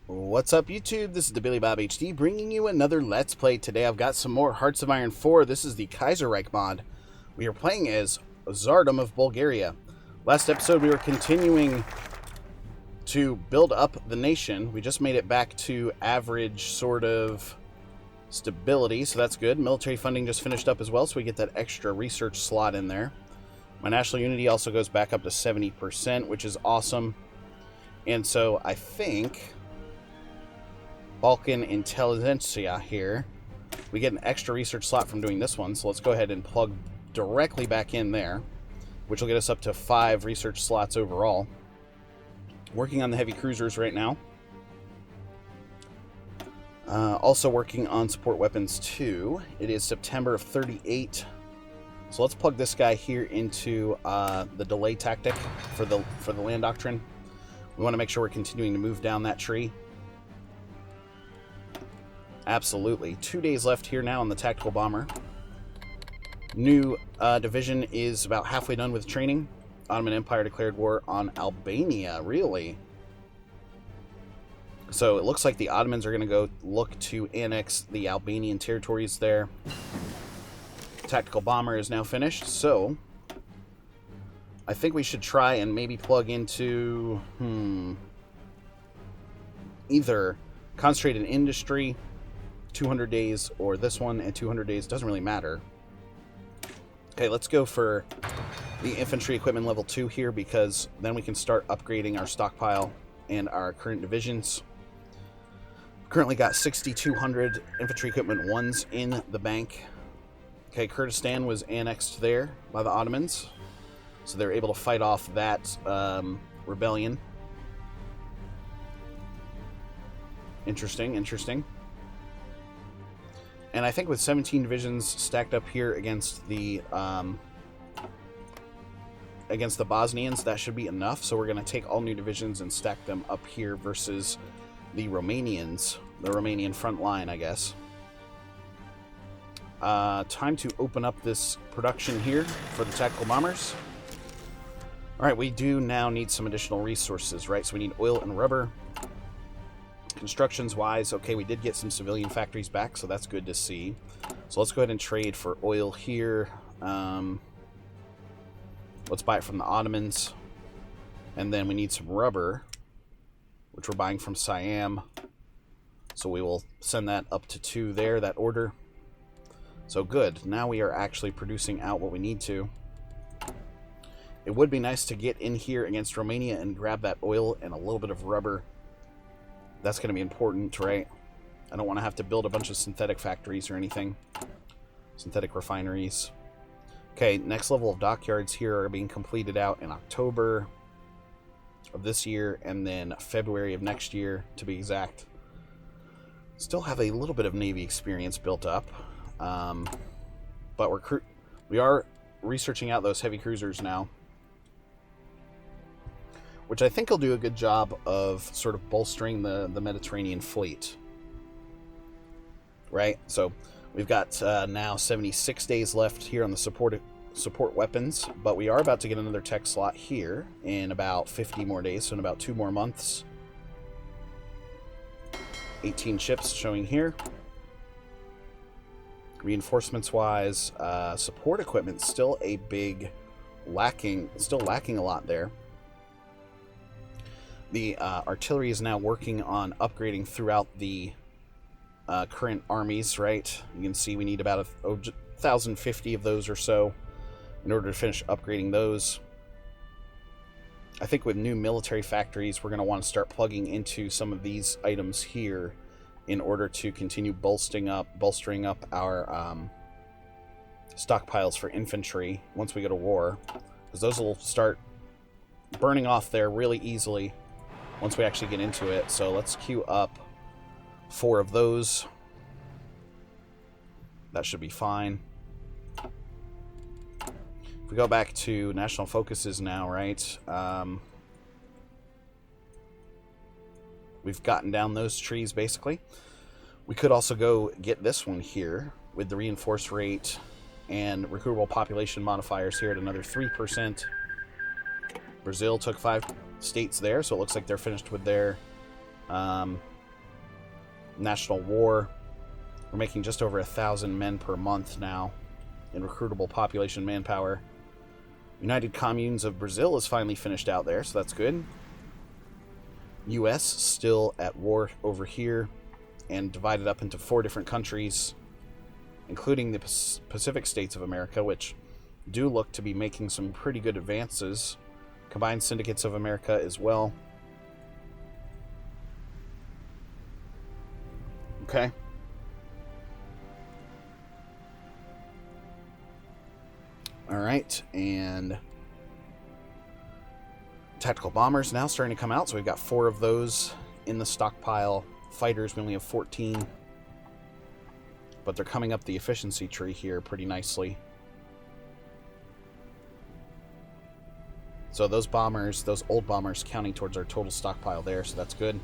What's up, YouTube? This is the Billy Bob HD bringing you another Let's Play. Today I've got some more Hearts of Iron 4. This is the KaiserReich mod. We are playing as Tsarist of Bulgaria. Last episode we were continuing to build up the nation. We just made it back to average sort of stability, so that's good. Military funding just finished up as well, so we get that extra research slot in there. My national unity also goes back up to 70%, which is awesome. And so I think Balkan Intelligentsia here, we get an extra research slot from doing this one, so let's go ahead and plug directly back in there, which will get us up to 5 research slots overall. Working on the heavy cruisers right now. Also working on support weapons too. It is September of 38. So let's plug this guy here into the delay tactic for the land doctrine. We want to make sure we're continuing to move down that tree. Absolutely. 2 days left here now on the tactical bomber. New division is about halfway done with training. Ottoman Empire declared war on Albania. Really? So it looks like the Ottomans are going to go look to annex the Albanian territories there. Tactical bomber is now finished, so I think we should try and maybe plug into either concentrated industry 200 days or this one and 200 days. Doesn't really matter. Okay, let's go for the infantry equipment level 2 here, because then we can start upgrading our stockpile and our current divisions. Currently got 6,200 infantry equipment 1s in the bank. Okay, Kurdistan was annexed there by the Ottomans, so they're able to fight off that rebellion. Interesting, interesting. And I think with 17 divisions stacked up here against the Bosnians, that should be enough. So we're going to take all new divisions and stack them up here versus the Romanians, the Romanian front line, I guess. Time to open up this production here for the tactical bombers. All right, we do now need some additional resources, right? So we need oil and rubber. Constructions wise, okay, we did get some civilian factories back, so that's good to see. So let's go ahead and trade for oil here. Let's buy it from the Ottomans. And then we need some rubber, which we're buying from Siam. So we will send that up to 2 there, that order. So good. Now we are actually producing out what we need to. It would be nice to get in here against Romania and grab that oil and a little bit of rubber. That's going to be important, right? I don't want to have to build a bunch of synthetic factories or anything. Synthetic refineries. Okay, next level of dockyards here are being completed out in October of this year, and then February of next year, to be exact. Still have a little bit of Navy experience built up. But we are researching out those heavy cruisers now, which I think will do a good job of sort of bolstering the Mediterranean fleet. Right? So we've got now 76 days left here on the support weapons, but we are about to get another tech slot here in about 50 more days, so in about 2 more months. 18 ships showing here. Reinforcements wise, support equipment still a big lacking a lot there. The artillery is now working on upgrading throughout the current armies, right? You can see we need about 1,050 of those or so in order to finish upgrading those. I think with new military factories, we're going to want to start plugging into some of these items here in order to continue bolstering up our stockpiles for infantry once we go to war, because those will start burning off there really easily once we actually get into it. So let's queue up 4 of those. That should be fine. If we go back to national focuses now, right? We've gotten down those trees, basically. We could also go get this one here with the reinforce rate and recruitable population modifiers here at another 3%. Brazil took 5 states there, so it looks like they're finished with their national war. We're making just over 1,000 men per month now in recruitable population manpower. United Communes of Brazil is finally finished out there, so that's good. U.S. still at war over here and divided up into 4 different countries, including the Pacific States of America, which do look to be making some pretty good advances. Combined Syndicates of America as well. Okay. All right, and tactical bombers now starting to come out. So we've got 4 of those in the stockpile. Fighters, we only have 14. But they're coming up the efficiency tree here pretty nicely. So those bombers, those old bombers, counting towards our total stockpile there, so that's good.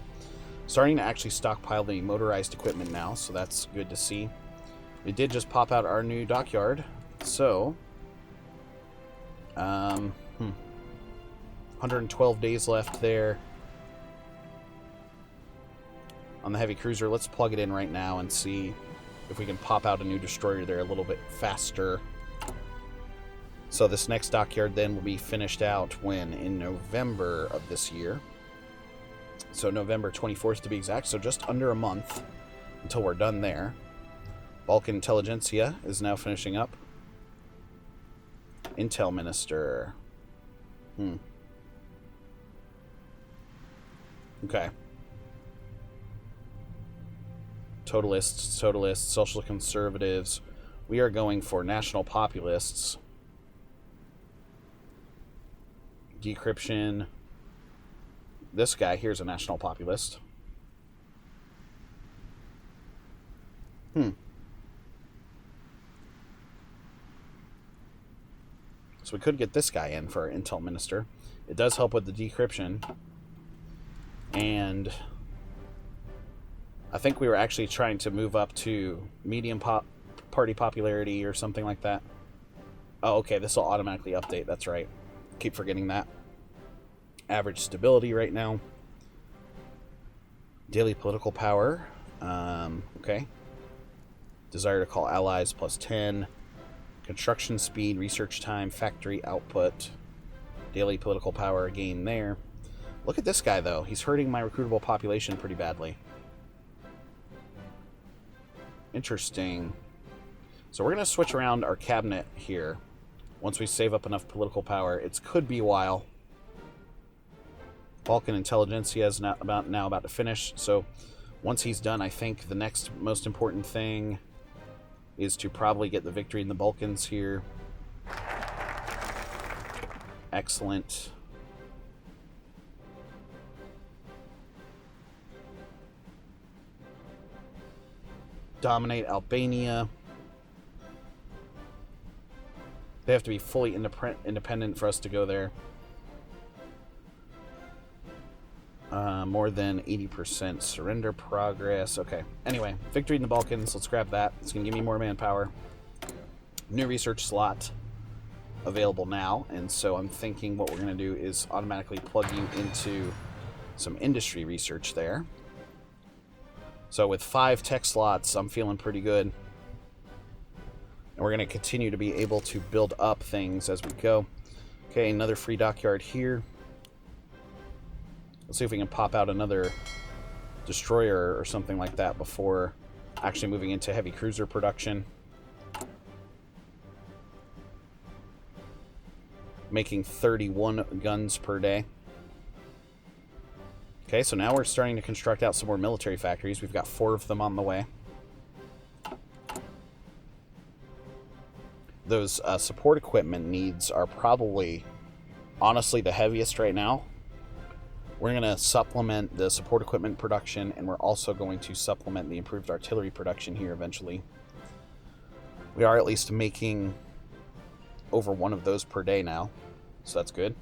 Starting to actually stockpile the motorized equipment now, so that's good to see. We did just pop out our new dockyard, so 112 days left there on the heavy cruiser. Let's plug it in right now and see if we can pop out a new destroyer there a little bit faster. So this next dockyard then will be finished out when? In November of this year. So November 24th to be exact, so just under a month until we're done there. Balkan Intelligentsia is now finishing up. Intel Minister. Okay. Totalists, social conservatives. We are going for national populists. Decryption. This guy here's a national populist. So we could get this guy in for our Intel Minister. It does help with the decryption. And I think we were actually trying to move up to medium party popularity or something like that. Oh, okay, this will automatically update. That's right. Keep forgetting that. Average stability right now. Daily political power. Okay. Desire to call allies +10. Construction speed, research time, factory output. Daily political power gain there. Look at this guy, though. He's hurting my recruitable population pretty badly. Interesting. So we're going to switch around our cabinet here. Once we save up enough political power. It could be a while. Balkan Intelligentsia is now about to finish. So once he's done, I think the next most important thing is to probably get the victory in the Balkans here. Excellent. Dominate Albania. They have to be fully independent for us to go there. More than 80% surrender progress. Okay. Anyway, victory in the Balkans. Let's grab that. It's going to give me more manpower. New research slot available now. And so I'm thinking what we're going to do is automatically plug you into some industry research there. So with 5 tech slots, I'm feeling pretty good. And we're going to continue to be able to build up things as we go. Okay, another free dockyard here. Let's see if we can pop out another destroyer or something like that before actually moving into heavy cruiser production. Making 31 guns per day. Okay, so now we're starting to construct out some more military factories. We've got 4 of them on the way. Those support equipment needs are probably, honestly, the heaviest right now. We're going to supplement the support equipment production, and we're also going to supplement the improved artillery production here eventually. We are at least making over 1 of those per day now, so that's good.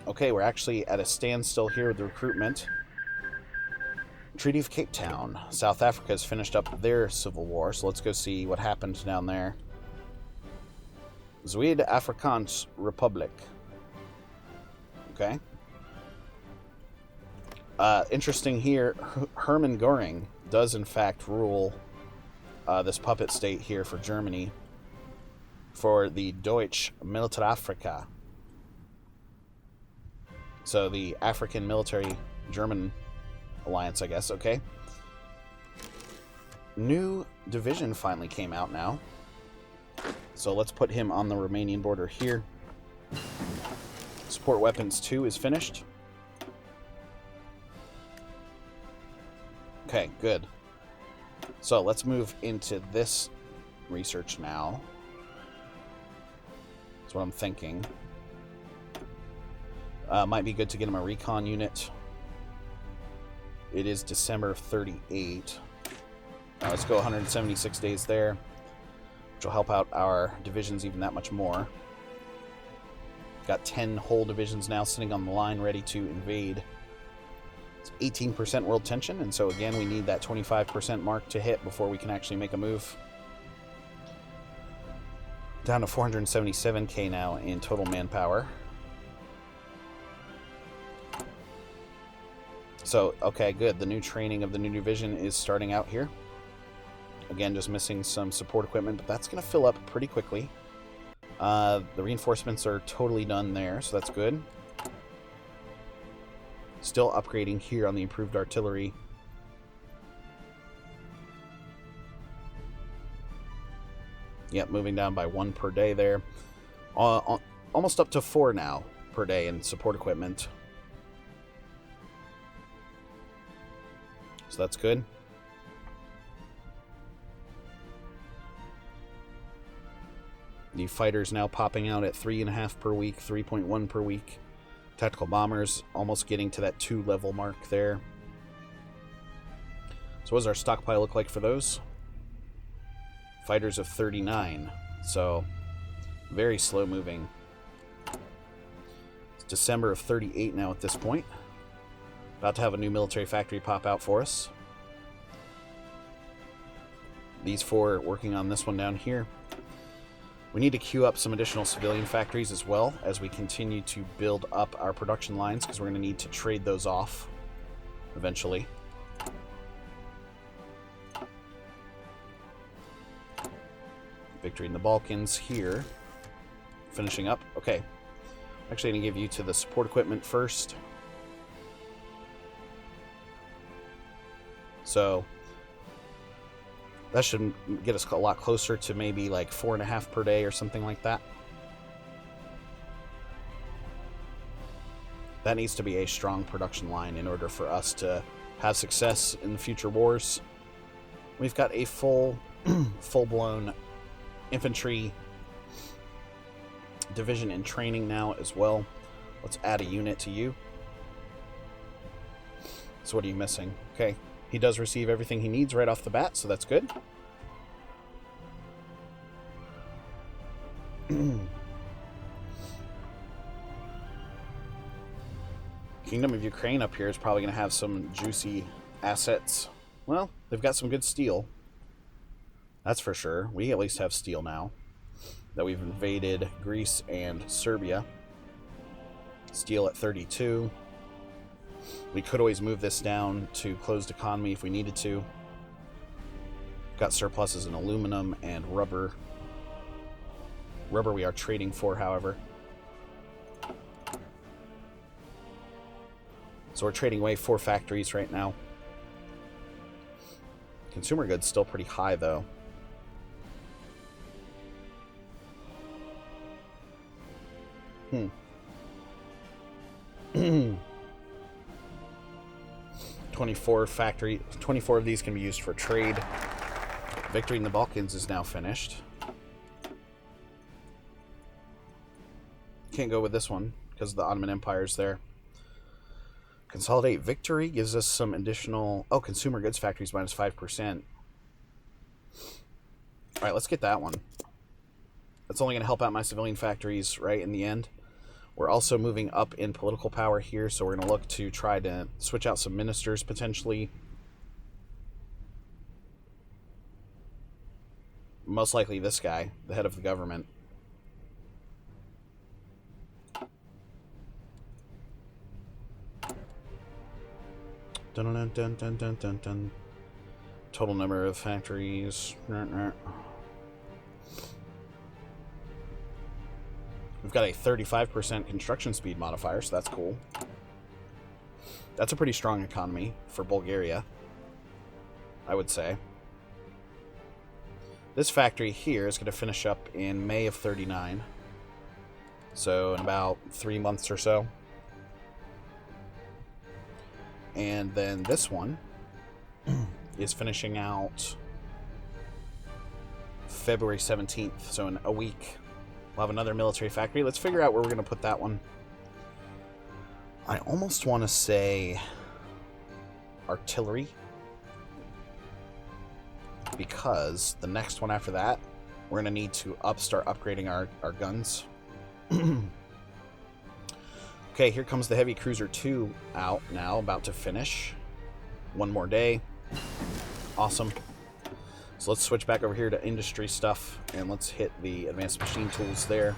Okay, we're actually at a standstill here with the recruitment. Treaty of Cape Town. South Africa has finished up their civil war, so let's go see what happened down there. Zuid-Afrikaans Republic. Okay. Interesting here, Hermann Göring does in fact rule this puppet state here for Germany for the Deutsche Militärafrika. So the African Military German Alliance, I guess, okay. New division finally came out now. So let's put him on the Romanian border here. Support Weapons 2 is finished. Okay, good. So let's move into this research now. That's what I'm thinking. Might be good to get him a recon unit. It is December of 38. Let's go 176 days there, which will help out our divisions even that much more. Got 10 whole divisions now sitting on the line ready to invade. It's 18% world tension, and so again we need that 25% mark to hit before we can actually make a move. Down to 477k now in total manpower. So, okay, good. The new training of the new division is starting out here. Again, just missing some support equipment, but that's going to fill up pretty quickly. The reinforcements are totally done there, so that's good. Still upgrading here on the improved artillery. Yep, moving down by 1 per day there. Almost up to 4 now per day in support equipment. So that's good. The fighters now popping out at 3.5 per week, 3.1 per week. Tactical bombers almost getting to that 2 level mark there. So what does our stockpile look like for those? Fighters of 39. So very slow moving. It's December of 38 now at this point. About to have a new military factory pop out for us. These 4 working on this one down here. We need to queue up some additional civilian factories as well as we continue to build up our production lines, because we're going to need to trade those off eventually. Victory in the Balkans here. Finishing up. Okay. I'm actually going to give you to the support equipment first. So that should get us a lot closer to maybe like 4.5 per day or something like that. That needs to be a strong production line in order for us to have success in the future wars. We've got a full-blown infantry division in training now as well. Let's add a unit to you. So what are you missing? Okay. He does receive everything he needs right off the bat, so that's good. Kingdom of Ukraine up here is probably going to have some juicy assets. Well, they've got some good steel. That's for sure. We at least have steel now that we've invaded Greece and Serbia. Steel at 32. We could always move this down to closed economy if we needed to. Got surpluses in aluminum and rubber. Rubber we are trading for, however. So we're trading away 4 factories right now. Consumer goods still pretty high, though. Hmm. 24 of these can be used for trade. Victory in the Balkans is now finished. Can't go with this one because the Ottoman Empire is there. Consolidate victory gives us some additional... Oh, consumer goods factories minus 5%. Alright, let's get that one. That's only going to help out my civilian factories, right, in the end. We're also moving up in political power here, so we're going to look to try to switch out some ministers, potentially. Most likely this guy, the head of the government. Dun, dun, dun, dun, dun, dun, dun. Total number of factories. We've got a 35% construction speed modifier, so that's cool. That's a pretty strong economy for Bulgaria, I would say. This factory here is going to finish up in May of 39. So in about 3 months or so. And then this one is finishing out February 17th. So in a week, we'll have another military factory. Let's figure out where we're going to put that one. I almost want to say artillery, because the next one after that, we're going to need to start upgrading our guns. Okay, here comes the Heavy Cruiser 2 out now, about to finish. One more day. Awesome. So let's switch back over here to industry stuff, and let's hit the advanced machine tools there.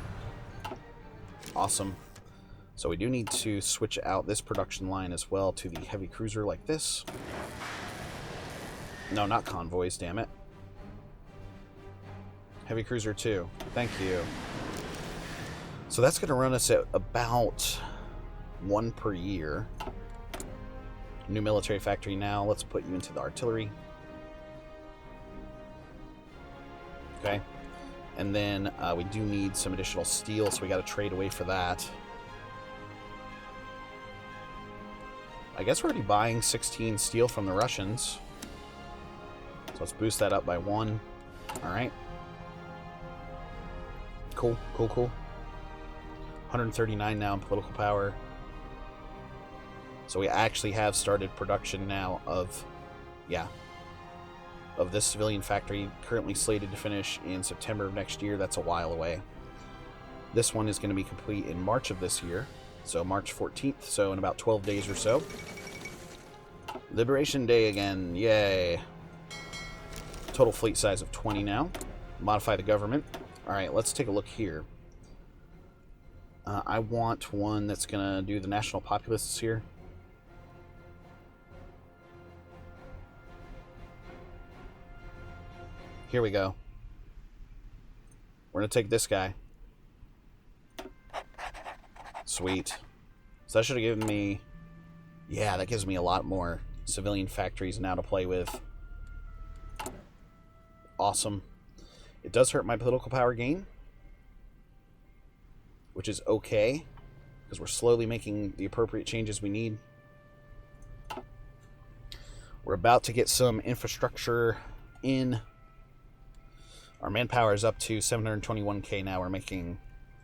Awesome. So we do need to switch out this production line as well to the Heavy Cruiser like this. No, not convoys, damn it. Heavy Cruiser 2. Thank you. So that's going to run us at about 1 per year. New military factory now. Let's put you into the artillery. Okay. And then we do need some additional steel, so we got to trade away for that. I guess we're already buying 16 steel from the Russians. So let's boost that up by 1. Alright. Cool, cool, cool. 139 now in political power. So we actually have started production now of this civilian factory, currently slated to finish in September of next year. That's a while away. This one is going to be complete in March of this year. So March 14th, so in about 12 days or so. Liberation Day again, yay. Total fleet size of 20 now. Modify the government. Alright, let's take a look here. I want one that's going to do the national populists here. Here we go. We're going to take this guy. Sweet. So that should have given me... Yeah, that gives me a lot more civilian factories now to play with. Awesome. It does hurt my political power gain, which is okay, because we're slowly making the appropriate changes we need. We're about to get some infrastructure in. Our manpower is up to 721k now. We're making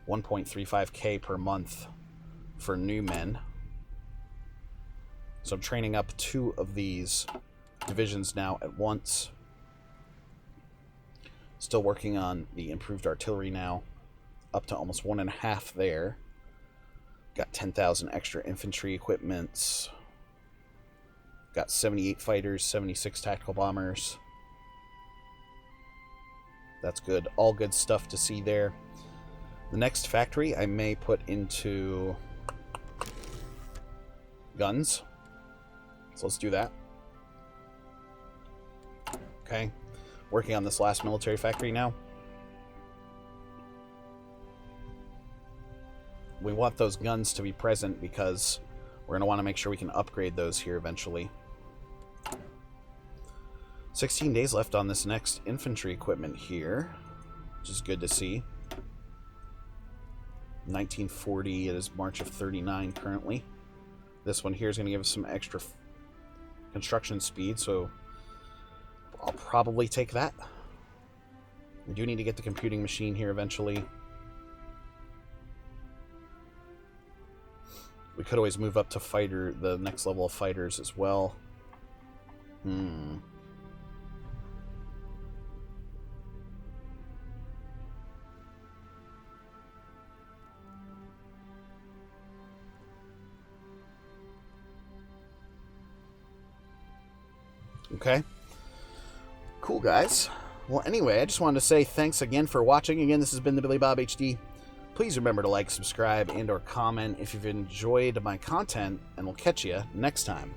1.35k per month for new men. So I'm training up 2 of these divisions now at once. Still working on the improved artillery now. Up to almost 1.5 there. Got 10,000 extra infantry equipments. Got 78 fighters, 76 tactical bombers. That's good. All good stuff to see there. The next factory I may put into guns. So let's do that. Okay. Working on this last military factory now. We want those guns to be present because we're going to want to make sure we can upgrade those here eventually. 16 days left on this next infantry equipment here, which is good to see. 1940, it is March of 39 currently. This one here is going to give us some extra construction speed, so I'll probably take that. We do need to get the computing machine here eventually. We could always move up to fighter, the next level of fighters as well. Okay. Cool, guys. Well, anyway, I just wanted to say thanks again for watching. Again, this has been the Billy Bob HD. Please remember to like, subscribe, and or comment if you've enjoyed my content, and we'll catch you next time.